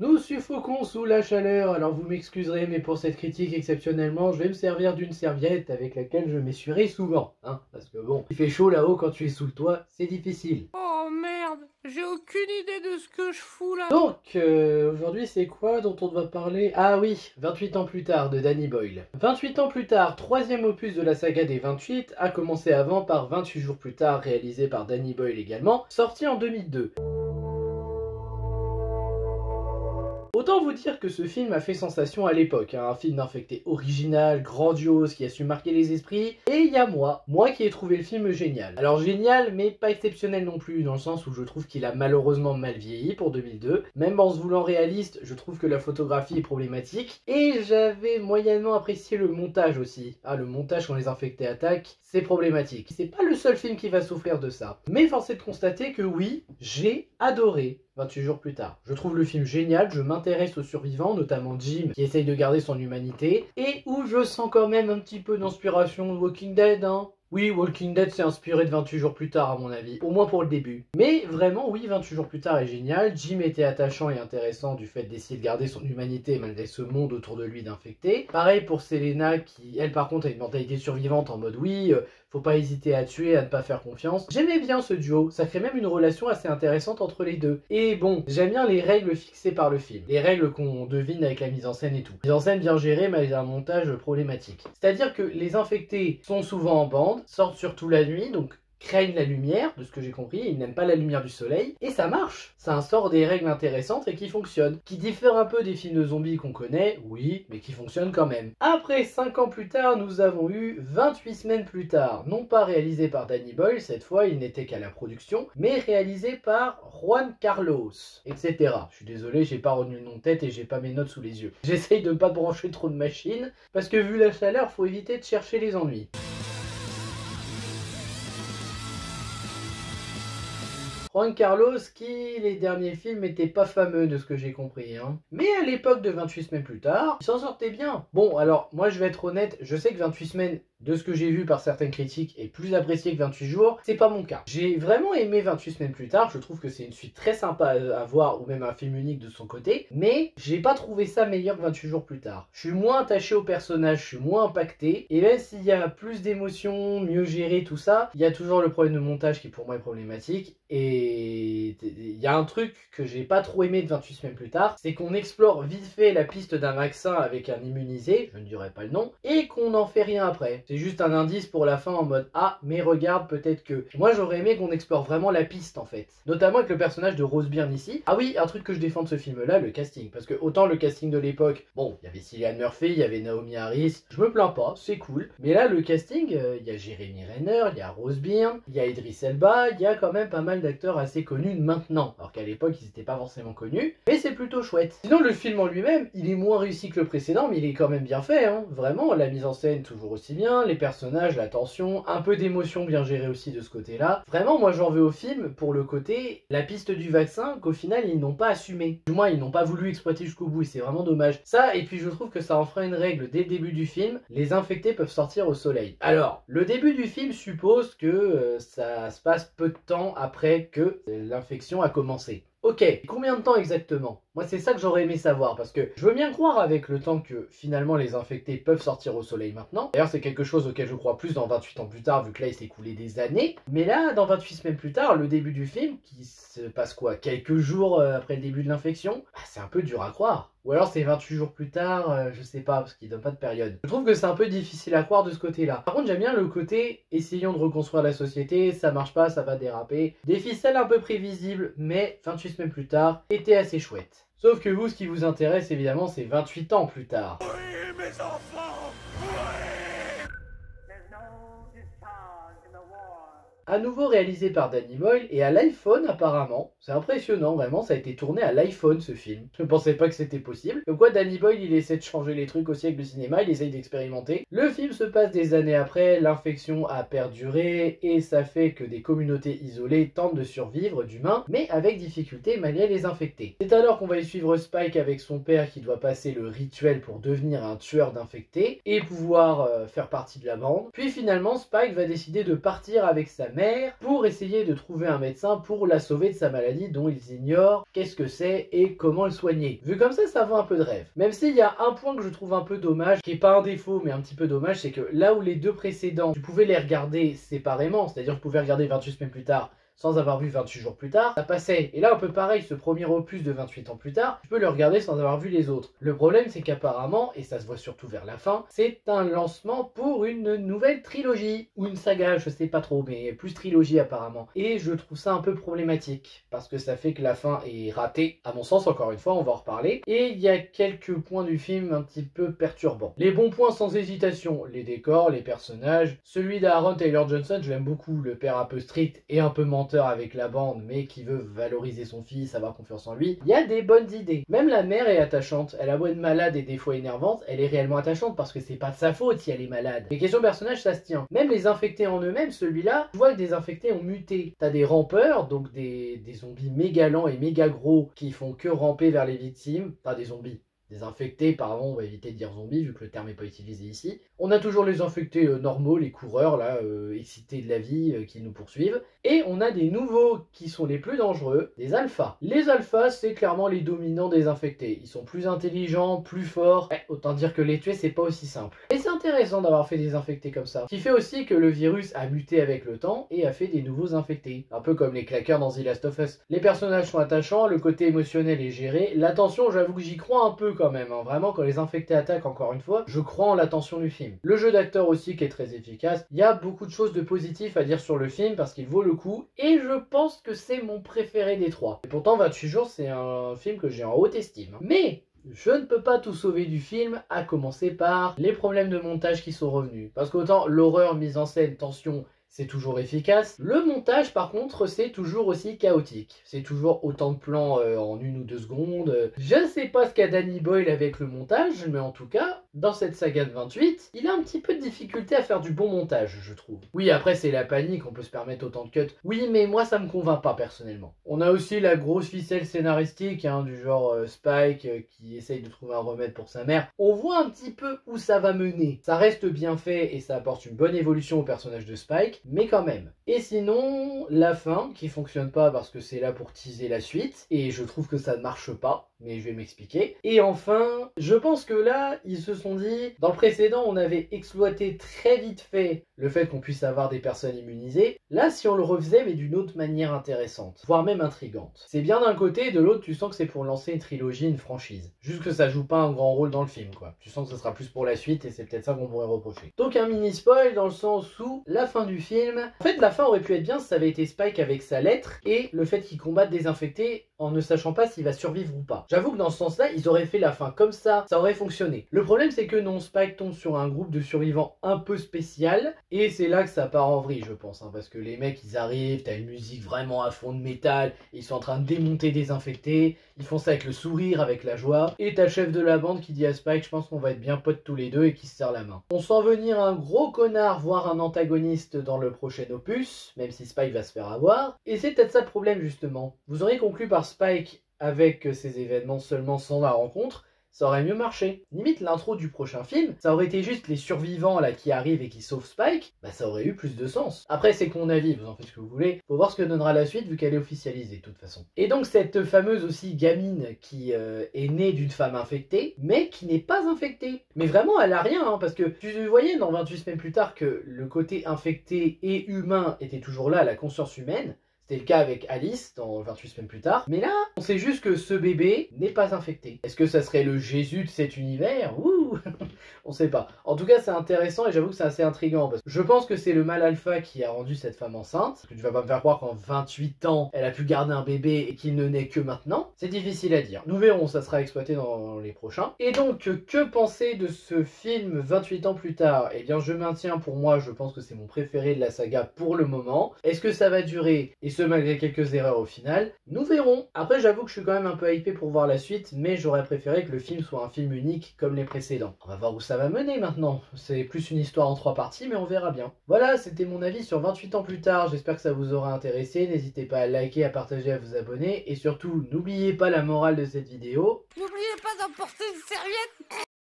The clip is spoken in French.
Nous suffoquons sous la chaleur, alors vous m'excuserez, mais pour cette critique exceptionnellement, je vais me servir d'une serviette avec laquelle je m'essuierai souvent, hein, parce que bon, il fait chaud là-haut quand tu es sous le toit, c'est difficile. Oh merde, j'ai aucune idée de ce que je fous là. Donc, aujourd'hui c'est quoi dont on doit parler? Ah oui, 28 ans plus tard de Danny Boyle. 28 ans plus tard, troisième opus de la saga des 28, a commencé avant par 28 jours plus tard, réalisé par Danny Boyle également, sorti en 2002. Autant vous dire que ce film a fait sensation à l'époque, hein, un film d'infecté original, grandiose, qui a su marquer les esprits, et il y a moi qui ai trouvé le film génial. Alors génial, mais pas exceptionnel non plus, dans le sens où je trouve qu'il a malheureusement mal vieilli pour 2002, même en se voulant réaliste, je trouve que la photographie est problématique, et j'avais moyennement apprécié le montage aussi. Ah, le montage quand les infectés attaquent, c'est problématique. C'est pas le seul film qui va souffrir de ça. Mais force est de constater que oui, j'ai adoré 28 jours plus tard. Je trouve le film génial, je m'intéresse aux survivants, notamment Jim, qui essaye de garder son humanité, et où je sens quand même un petit peu d'inspiration de Walking Dead, hein. Oui, Walking Dead s'est inspiré de 28 jours plus tard à mon avis, au moins pour le début. Mais vraiment, oui, 28 jours plus tard est génial, Jim était attachant et intéressant du fait d'essayer de garder son humanité malgré ce monde autour de lui d'infectés. Pareil pour Selena qui, elle par contre, a une mentalité survivante en mode oui, faut pas hésiter à tuer, à ne pas faire confiance. J'aimais bien ce duo, ça crée même une relation assez intéressante entre les deux. Et bon, j'aime bien les règles fixées par le film, les règles qu'on devine avec la mise en scène et tout. Mise en scène bien gérée malgré un montage problématique. C'est-à-dire que les infectés sont souvent en bande, sortent surtout la nuit, donc craignent la lumière, de ce que j'ai compris, ils n'aiment pas la lumière du soleil, et ça marche. Ça instaure des règles intéressantes et qui fonctionnent. Qui diffèrent un peu des films de zombies qu'on connaît, oui, mais qui fonctionnent quand même. Après 5 ans plus tard, nous avons eu 28 semaines plus tard, non pas réalisé par Danny Boyle, cette fois il n'était qu'à la production, mais réalisé par Juan Carlos, etc. Je suis désolé, j'ai pas retenu le nom de tête et j'ai pas mes notes sous les yeux. J'essaye de ne pas brancher trop de machines, parce que vu la chaleur, faut éviter de chercher les ennuis. Juan Carlos qui, les derniers films, étaient pas fameux de ce que j'ai compris, hein. Mais à l'époque de 28 semaines plus tard, il s'en sortait bien. Bon, alors, moi je vais être honnête, je sais que 28 semaines, de ce que j'ai vu par certaines critiques, est plus apprécié que 28 jours, c'est pas mon cas. J'ai vraiment aimé 28 semaines plus tard, je trouve que c'est une suite très sympa à voir, ou même un film unique de son côté, mais j'ai pas trouvé ça meilleur que 28 jours plus tard. Je suis moins attaché au personnage, je suis moins impacté, et même s'il y a plus d'émotions, mieux géré, tout ça, il y a toujours le problème de montage qui pour moi est problématique, et il y a un truc que j'ai pas trop aimé de 28 semaines plus tard, c'est qu'on explore vite fait la piste d'un vaccin avec un immunisé, je ne dirai pas le nom, et qu'on n'en fait rien après. C'est juste un indice pour la fin en mode ah mais regarde peut-être que... Moi j'aurais aimé qu'on explore vraiment la piste en fait. Notamment avec le personnage de Rose Byrne ici. Ah oui, un truc que je défends de ce film là, le casting. Parce que autant le casting de l'époque, bon, il y avait Cillian Murphy, il y avait Naomi Harris, je me plains pas, c'est cool. Mais là le casting, il y a Jeremy Renner, il y a Rose Byrne, il y a Idris Elba, il y a quand même pas mal d'acteurs assez connus maintenant. Alors qu'à l'époque ils n'étaient pas forcément connus. Mais c'est plutôt chouette. Sinon le film en lui-même, il est moins réussi que le précédent, mais il est quand même bien fait, hein. Vraiment, la mise en scène toujours aussi bien, les personnages, la tension, un peu d'émotion bien gérée aussi de ce côté-là. Vraiment, moi j'en veux au film pour le côté, la piste du vaccin qu'au final ils n'ont pas assumé. Du moins, ils n'ont pas voulu exploiter jusqu'au bout et c'est vraiment dommage. Ça, et puis je trouve que ça en fera une règle dès le début du film, les infectés peuvent sortir au soleil. Alors, le début du film suppose que ça se passe peu de temps après que l'infection a commencé. Ok, combien de temps exactement? Moi c'est ça que j'aurais aimé savoir, parce que je veux bien croire avec le temps que finalement les infectés peuvent sortir au soleil maintenant. D'ailleurs c'est quelque chose auquel je crois plus dans 28 ans plus tard, vu que là il s'est écoulé des années. Mais là, dans 28 semaines plus tard, le début du film, qui se passe quoi, quelques jours après le début de l'infection, bah, c'est un peu dur à croire. Ou alors c'est 28 jours plus tard, je sais pas, parce qu'il donne pas de période. Je trouve que c'est un peu difficile à croire de ce côté-là. Par contre j'aime bien le côté, essayons de reconstruire la société, ça marche pas, ça va déraper. Des ficelles un peu prévisibles, mais 28 semaines plus tard, était assez chouette. Sauf que vous, ce qui vous intéresse évidemment, c'est 28 ans plus tard. Oui, mes enfants, oui. À nouveau réalisé par Danny Boyle et à l'iPhone apparemment. C'est impressionnant, vraiment, ça a été tourné à l'iPhone ce film. Je ne pensais pas que c'était possible. Comme quoi Danny Boyle il essaie de changer les trucs aussi avec le cinéma, il essaye d'expérimenter. Le film se passe des années après, l'infection a perduré et ça fait que des communautés isolées tentent de survivre d'humains, mais avec difficulté malgré les infectés. C'est alors qu'on va y suivre Spike avec son père qui doit passer le rituel pour devenir un tueur d'infectés et pouvoir faire partie de la bande. Puis finalement Spike va décider de partir avec sa mère pour essayer de trouver un médecin pour la sauver de sa maladie dont ils ignorent qu'est-ce que c'est et comment le soigner. Vu comme ça vend un peu de rêve. Même s'il y a un point que je trouve un peu dommage, qui est pas un défaut mais un petit peu dommage, c'est que là où les deux précédents, tu pouvais les regarder séparément, c'est-à-dire que tu pouvais regarder 28 semaines plus tard sans avoir vu 28 jours plus tard, ça passait. Et là, un peu pareil, ce premier opus de 28 ans plus tard, tu peux le regarder sans avoir vu les autres. Le problème, c'est qu'apparemment, et ça se voit surtout vers la fin, c'est un lancement pour une nouvelle trilogie, ou une saga, je sais pas trop, mais plus trilogie apparemment. Et je trouve ça un peu problématique, parce que ça fait que la fin est ratée, à mon sens, encore une fois, on va en reparler. Et il y a quelques points du film un petit peu perturbants. Les bons points sans hésitation, les décors, les personnages. Celui d'Aaron Taylor Johnson, je l'aime beaucoup, le père un peu strict et un peu menteur avec la bande, mais qui veut valoriser son fils, avoir confiance en lui. Il y a des bonnes idées. Même la mère est attachante. Elle a beau être malade et des fois énervante, elle est réellement attachante parce que c'est pas de sa faute si elle est malade. Les questions personnages, ça se tient. Même les infectés en eux-mêmes, celui-là, je vois que des infectés ont muté. T'as des rampeurs, donc des zombies méga lents et méga gros qui font que ramper vers les victimes. Enfin, des zombies. Des infectés, pardon, on va éviter de dire zombies vu que le terme n'est pas utilisé ici. On a toujours les infectés normaux, les coureurs là, excités de la vie, qui nous poursuivent. Et on a des nouveaux qui sont les plus dangereux, des alphas. Les alphas, c'est clairement les dominants des infectés. Ils sont plus intelligents, plus forts. Ouais, autant dire que les tuer, c'est pas aussi simple. Et c'est intéressant d'avoir fait des infectés comme ça. Ce qui fait aussi que le virus a muté avec le temps et a fait des nouveaux infectés. Un peu comme les claqueurs dans The Last of Us. Les personnages sont attachants, le côté émotionnel est géré. L'attention, j'avoue que j'y crois un peu quand même, hein. Vraiment, quand les infectés attaquent, encore une fois, je crois en l'attention du film. Le jeu d'acteur aussi qui est très efficace. Il y a beaucoup de choses de positif à dire sur le film parce qu'il vaut le coup et je pense que c'est mon préféré des trois. Et pourtant 28 jours c'est un film que j'ai en haute estime. Mais je ne peux pas tout sauver du film, à commencer par les problèmes de montage qui sont revenus. Parce qu'autant l'horreur, mise en scène, tension, c'est toujours efficace. Le montage, par contre, c'est toujours aussi chaotique. C'est toujours autant de plans en 1 ou 2 secondes. Je ne sais pas ce qu'a Danny Boyle avec le montage, mais en tout cas, dans cette saga de 28, il a un petit peu de difficulté à faire du bon montage, je trouve. Oui, après, c'est la panique, on peut se permettre autant de cuts. Oui, mais moi, ça me convainc pas, personnellement. On a aussi la grosse ficelle scénaristique, hein, du genre Spike qui essaye de trouver un remède pour sa mère. On voit un petit peu où ça va mener. Ça reste bien fait et ça apporte une bonne évolution au personnage de Spike, mais quand même. Et sinon, la fin, qui fonctionne pas parce que c'est là pour teaser la suite, et je trouve que ça ne marche pas, mais je vais m'expliquer. Et enfin, je pense que là, ils se sont dit, dans le précédent, on avait exploité très vite fait le fait qu'on puisse avoir des personnes immunisées. Là, si on le refaisait, mais d'une autre manière intéressante, voire même intrigante. C'est bien d'un côté, et de l'autre, tu sens que c'est pour lancer une trilogie, une franchise. Juste que ça joue pas un grand rôle dans le film, quoi. Tu sens que ça sera plus pour la suite, et c'est peut-être ça qu'on pourrait reprocher. Donc un mini spoil dans le sens où, la fin du film, en fait, la fin aurait pu être bien si ça avait été Spike avec sa lettre, et le fait qu'il combatte des infectés en ne sachant pas s'il va survivre ou pas. J'avoue que dans ce sens-là, ils auraient fait la fin comme ça aurait fonctionné. Le problème, c'est que non, Spike tombe sur un groupe de survivants un peu spécial, et c'est là que ça part en vrille, je pense, hein, parce que les mecs, ils arrivent, t'as une musique vraiment à fond de métal, ils sont en train de démonter des infectés, ils font ça avec le sourire, avec la joie, et t'as le chef de la bande qui dit à Spike, je pense qu'on va être bien potes tous les deux, et qui se serre la main. On sent venir un gros connard, voire un antagoniste dans le prochain opus, même si Spike va se faire avoir, et c'est peut-être ça le problème, justement. Vous auriez conclu par Spike avec ces événements seulement sans la rencontre, ça aurait mieux marché. Limite, l'intro du prochain film, ça aurait été juste les survivants là qui arrivent et qui sauvent Spike, bah ça aurait eu plus de sens. Après, c'est que mon avis, vous en faites ce que vous voulez. Faut voir ce que donnera la suite vu qu'elle est officialisée de toute façon. Et donc cette fameuse aussi gamine qui est née d'une femme infectée, mais qui n'est pas infectée. Mais vraiment, elle a rien, hein, parce que tu voyais dans 28 semaines plus tard que le côté infecté et humain était toujours là, la conscience humaine. C'était le cas avec Alice dans 28 semaines plus tard. Mais là, on sait juste que ce bébé n'est pas infecté. Est-ce que ça serait le Jésus de cet univers? Ouh, on sait pas. En tout cas, c'est intéressant et j'avoue que c'est assez intriguant. Parce que je pense que c'est le mal alpha qui a rendu cette femme enceinte. Parce que tu vas pas me faire croire qu'en 28 ans, elle a pu garder un bébé et qu'il ne naît que maintenant. C'est difficile à dire. Nous verrons, ça sera exploité dans les prochains. Et donc, que penser de ce film 28 ans plus tard? Eh bien, je maintiens pour moi, je pense que c'est mon préféré de la saga pour le moment. Est-ce que ça va durer? Et malgré quelques erreurs au final, nous verrons. Après, j'avoue que je suis quand même un peu hypé pour voir la suite, mais j'aurais préféré que le film soit un film unique comme les précédents. On va voir où ça va mener maintenant. C'est plus une histoire en 3 parties, mais on verra bien. Voilà, c'était mon avis sur 28 ans plus tard. J'espère que ça vous aura intéressé. N'hésitez pas à liker, à partager, à vous abonner. Et surtout, n'oubliez pas la morale de cette vidéo. N'oubliez pas d'emporter une serviette.